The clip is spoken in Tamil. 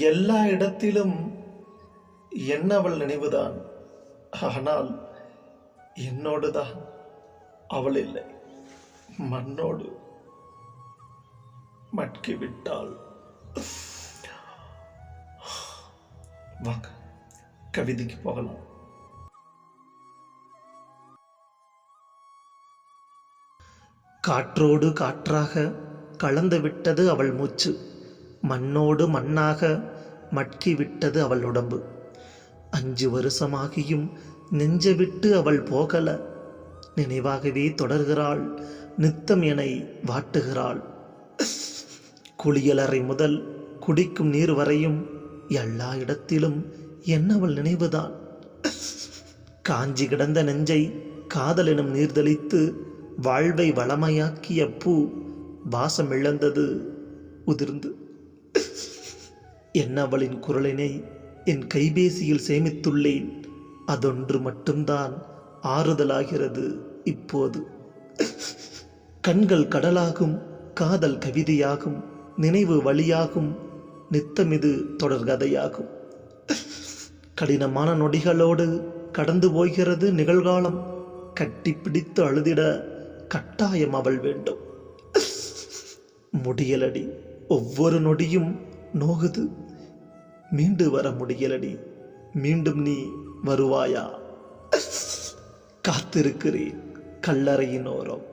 எல்லா இடத்திலும் என்னவள் நினைவுதான். ஆனால் என்னோடுதான் அவள் இல்லை. மண்ணோடு மட்கிவிட்டாள். வாங்க கவிதைக்கு போகலாம். காற்றோடு காற்றாக கலந்து விட்டது அவள் மூச்சு. மண்ணோடு மண்ணாக மட்கி விட்டது அவள் உடம்பு. 5 வருஷமாகியும் நெஞ்ச விட்டு அவள் போகல. நினைவாகவே தொடர்கிறாள். நித்தம் என்னை வாட்டுகிறாள். குளியலறை முதல் குடிக்கும் நீர் வரையும் எல்லா இடத்திலும் என்னவள் நினைவுதான். காஞ்சி கிடந்த நெஞ்சை காதல் எனும் நீர் தெளித்து வாழ்வை வளமையாக்கிய பூ வாசம் இழந்தது உதிர்ந்து. என்னவளின் குரலினை என் கைபேசியில் சேமித்துள்ளேன். அதொன்று மட்டும்தான் ஆறுதலாகிறது இப்போது. கண்கள் கடலாகும், காதல் கவிதையாகும், நினைவு வழியாகும், நித்தமிது தொடர்கதையாகும். கடினமான நொடிகளோடு கடந்து போகிறது நிகழ்காலம். கட்டி பிடித்து அழுதிட கட்டாயம் அவள் வேண்டும். முடியலடி, ஒவ்வொரு நொடியும் நோகுது. மீண்டு வர முடியலடி, மீண்டும் நீ வருவாயா? காத்திருக்கிறேன் கல்லறையின் ஓரம்.